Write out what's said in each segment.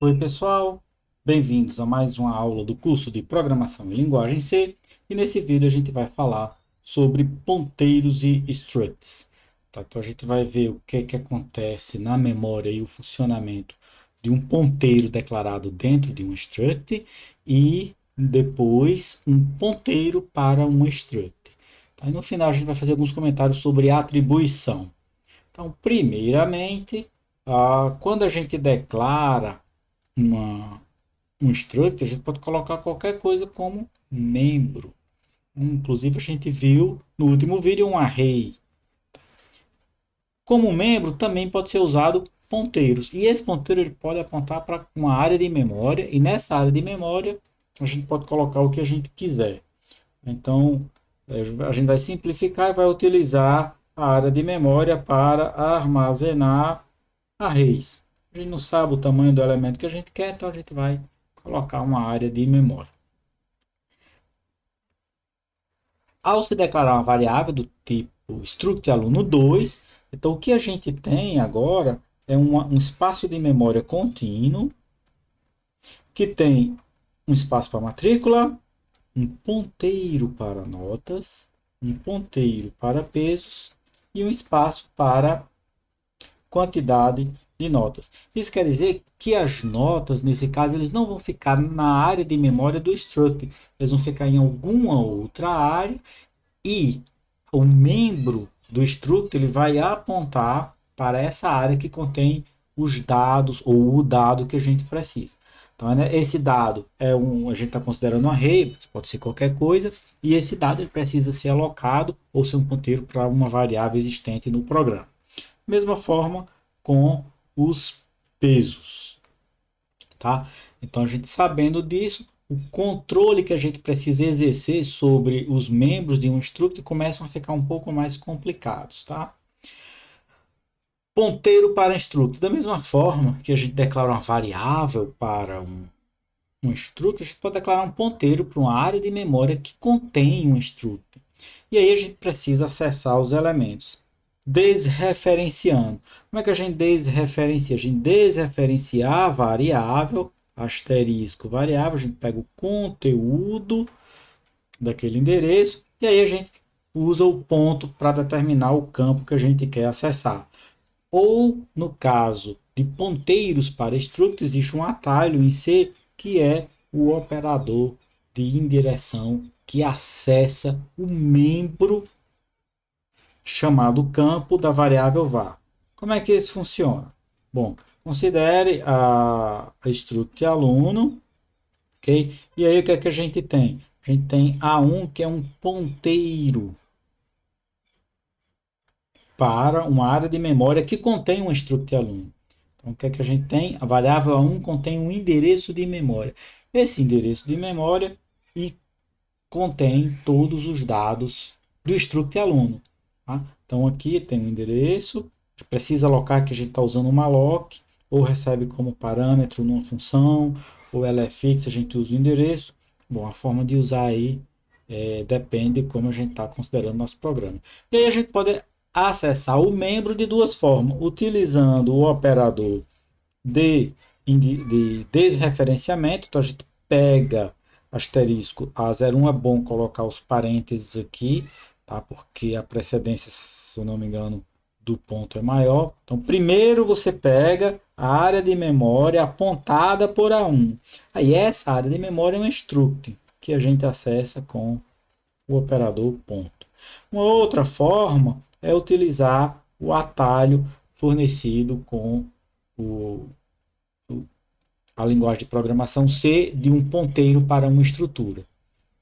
Oi, pessoal, bem-vindos a mais uma aula do curso de Programação em Linguagem C. E nesse vídeo a gente vai falar sobre ponteiros e structs. Tá? Então a gente vai ver o que acontece na memória e o funcionamento de um ponteiro declarado dentro de um struct e depois um ponteiro para um struct. Tá? E no final a gente vai fazer alguns comentários sobre atribuição. Então, primeiramente, quando a gente declara uma, um struct, a gente pode colocar qualquer coisa como membro. Inclusive, a gente viu no último vídeo um array. Como membro, também pode ser usado ponteiros. E esse ponteiro ele pode apontar para uma área de memória. E nessa área de memória, a gente pode colocar o que a gente quiser. Então, a gente vai simplificar e vai utilizar a área de memória para armazenar arrays. A gente não sabe o tamanho do elemento que a gente quer, então a gente vai colocar uma área de memória. Ao se declarar uma variável do tipo struct aluno2, então o que a gente tem agora é um espaço de memória contínuo que tem um espaço para matrícula, um ponteiro para notas, um ponteiro para pesos e um espaço para quantidade de notas. Isso quer dizer que as notas, nesse caso, eles não vão ficar na área de memória do struct, eles vão ficar em alguma outra área e o membro do struct ele vai apontar para essa área que contém os dados ou o dado que a gente precisa. Então, né, esse dado a gente está considerando um array, pode ser qualquer coisa, e esse dado ele precisa ser alocado ou ser um ponteiro para uma variável existente no programa. Mesma forma com os pesos, tá? Então, a gente sabendo disso, o controle que a gente precisa exercer sobre os membros de um struct começam a ficar um pouco mais complicados, tá? Ponteiro para struct. Da mesma forma que a gente declara uma variável para um struct, a gente pode declarar um ponteiro para uma área de memória que contém um struct. E aí a gente precisa acessar os elementos. Desreferenciando. Como é que a gente desreferencia? A gente desreferencia a variável, asterisco variável, a gente pega o conteúdo daquele endereço e aí a gente usa o ponto para determinar o campo que a gente quer acessar. Ou, no caso de ponteiros para struct, existe um atalho em C que é o operador de indireção que acessa o membro chamado campo da variável var. Como é que isso funciona? Bom, considere a struct aluno, ok? E aí o que é que a gente tem? A gente tem A1 que é um ponteiro para uma área de memória que contém um struct aluno. Então o que é que a gente tem? A variável A1 contém um endereço de memória. Esse endereço de memória e contém todos os dados do struct aluno. Tá? Então aqui tem um endereço, precisa alocar que a gente está usando uma malloc, ou recebe como parâmetro numa função, ou ela é fixa, a gente usa o endereço. Bom, a forma de usar aí depende de como a gente está considerando nosso programa. E aí a gente pode acessar o membro de duas formas, utilizando o operador de desreferenciamento. Então a gente pega asterisco A01, é bom colocar os parênteses aqui, tá? Porque a precedência, se eu não me engano, do ponto é maior. Então primeiro você pega a área de memória apontada por A1. Aí essa área de memória é um struct que a gente acessa com o operador ponto. Uma outra forma é utilizar o atalho fornecido com o a linguagem de programação C de um ponteiro para uma estrutura.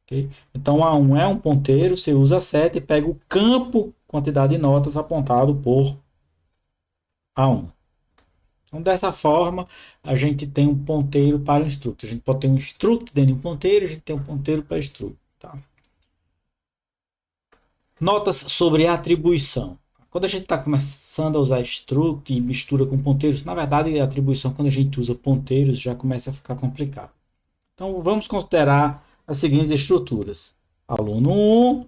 Okay? Então, A1 é um ponteiro, você usa 7 e pega o campo quantidade de notas apontado por A1. Então, dessa forma, a gente tem um ponteiro para um struct. A gente pode ter um struct dentro de um ponteiro, a gente tem um ponteiro para struct. Tá? Notas sobre atribuição. Quando a gente está começando a usar struct e mistura com ponteiros, na verdade, a atribuição, quando a gente usa ponteiros, já começa a ficar complicado. Então, vamos considerar as seguintes estruturas: aluno 1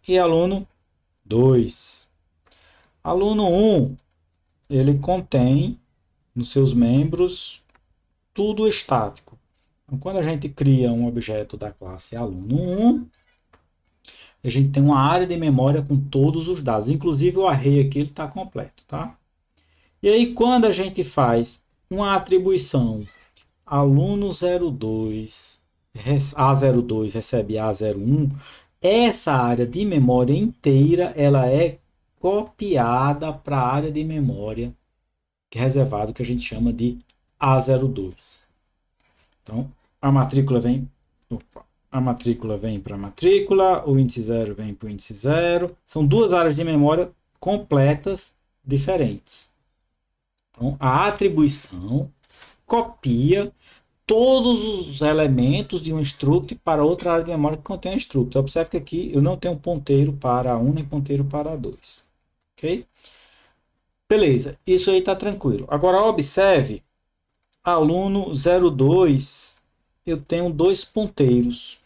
e aluno 2. Aluno 1, ele contém nos seus membros tudo estático. Então, quando a gente cria um objeto da classe aluno 1, a gente tem uma área de memória com todos os dados, inclusive o array aqui está completo, tá? E aí, quando a gente faz uma atribuição aluno 02, A02 recebe A01, essa área de memória inteira ela é copiada para a área de memória que é reservado, que a gente chama de A02. Então, a matrícula vem, a matrícula vem para a matrícula, o índice 0 vem para o índice 0. São duas áreas de memória completas diferentes. Então, a atribuição copia todos os elementos de um struct para outra área de memória que contém um struct. Observe que aqui eu não tenho ponteiro para 1 nem ponteiro para 2. Ok? Beleza, isso aí está tranquilo. Agora observe, aluno 02, eu tenho dois ponteiros.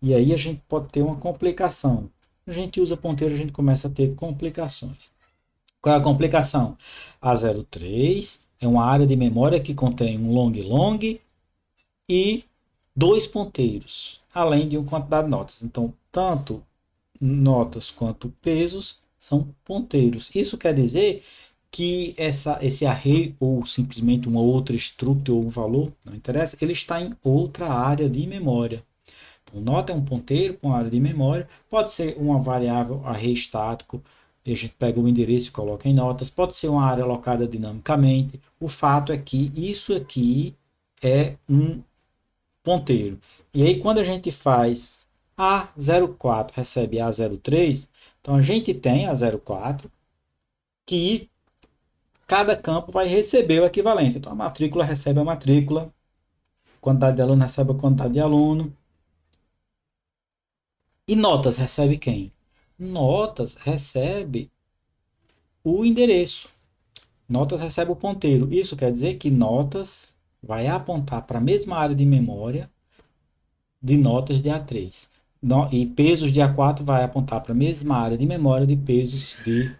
E aí a gente pode ter uma complicação. A gente usa ponteiro, a gente começa a ter complicações. Qual é a complicação? A03 é uma área de memória que contém um long long e dois ponteiros, além de uma quantidade de notas. Então, tanto notas quanto pesos são ponteiros. Isso quer dizer que esse array, ou simplesmente uma outra struct ou um valor, não interessa, ele está em outra área de memória. Então, nota é um ponteiro para uma área de memória, pode ser uma variável array estático, e a gente pega o endereço e coloca em notas, pode ser uma área alocada dinamicamente. O fato é que isso aqui é um ponteiro. E aí, quando a gente faz A04 recebe A03, então a gente tem A04 que cada campo vai receber o equivalente. Então, a matrícula recebe a matrícula, quantidade de aluno recebe a quantidade de aluno. E notas recebe quem? Notas recebe o endereço. Notas recebe o ponteiro. Isso quer dizer que notas vai apontar para a mesma área de memória de notas de A3. E pesos de A4 vai apontar para a mesma área de memória de pesos de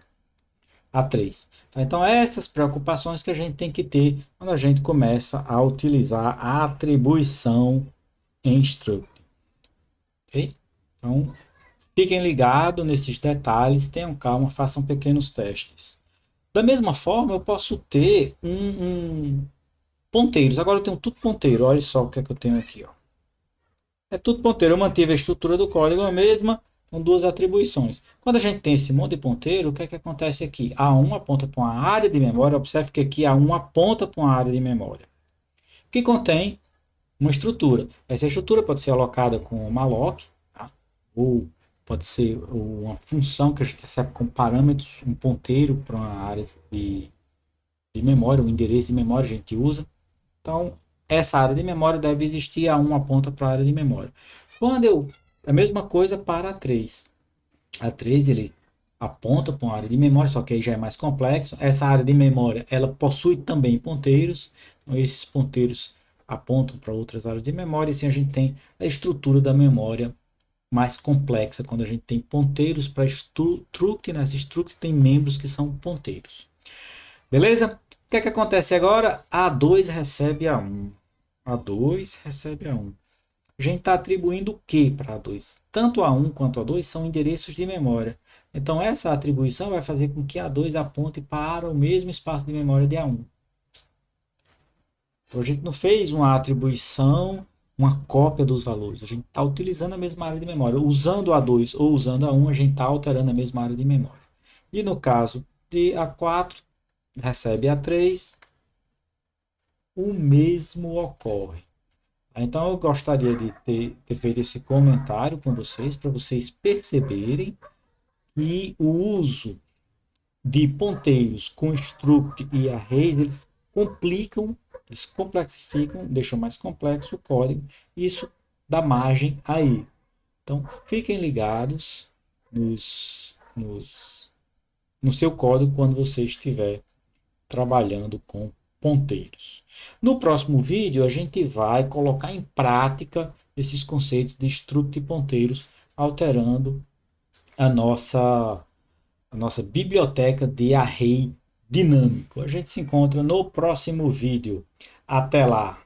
A3. Então, essas preocupações que a gente tem que ter quando a gente começa a utilizar a atribuição em struct. Ok? Então, fiquem ligados nesses detalhes, tenham calma, façam pequenos testes. Da mesma forma, eu posso ter ponteiros. Agora eu tenho tudo ponteiro. Olha só o que é que eu tenho aqui. Ó. É tudo ponteiro. Eu mantive a estrutura do código a mesma, com duas atribuições. Quando a gente tem esse monte de ponteiro, o que é que acontece aqui? A1 aponta para uma área de memória. Observe que aqui A1 aponta para uma área de memória, que contém uma estrutura. Essa estrutura pode ser alocada com malloc, tá? Ou pode ser uma função que a gente recebe com parâmetros, um ponteiro para uma área de memória, um endereço de memória a gente usa. Então, essa área de memória deve existir, A1 aponta para a área de memória. A mesma coisa para A3. A3 ele aponta para uma área de memória, só que aí já é mais complexo. Essa área de memória, ela possui também ponteiros. Então, esses ponteiros apontam para outras áreas de memória, e assim a gente tem a estrutura da memória mais complexa, quando a gente tem ponteiros para struct, nessa struct tem membros que são ponteiros. Beleza? O que é que acontece agora? A2 recebe A1. A2 recebe A1. A gente está atribuindo o que para A2? Tanto A1 quanto A2 são endereços de memória. Então, essa atribuição vai fazer com que A2 aponte para o mesmo espaço de memória de A1. Então, a gente não fez uma atribuição, uma cópia dos valores. A gente está utilizando a mesma área de memória. Usando A2 ou usando A1, a gente está alterando a mesma área de memória. E no caso de A4, recebe A3, o mesmo ocorre. Então, eu gostaria de ter feito esse comentário com vocês, para vocês perceberem que o uso de ponteiros com struct e arrays, eles complicam, eles complexificam, deixam mais complexo o código, e isso dá margem a erro. Então, fiquem ligados no seu código quando você estiver trabalhando com ponteiros. No próximo vídeo, a gente vai colocar em prática esses conceitos de struct e ponteiros, alterando a nossa biblioteca de array dinâmico. A gente se encontra no próximo vídeo. Até lá!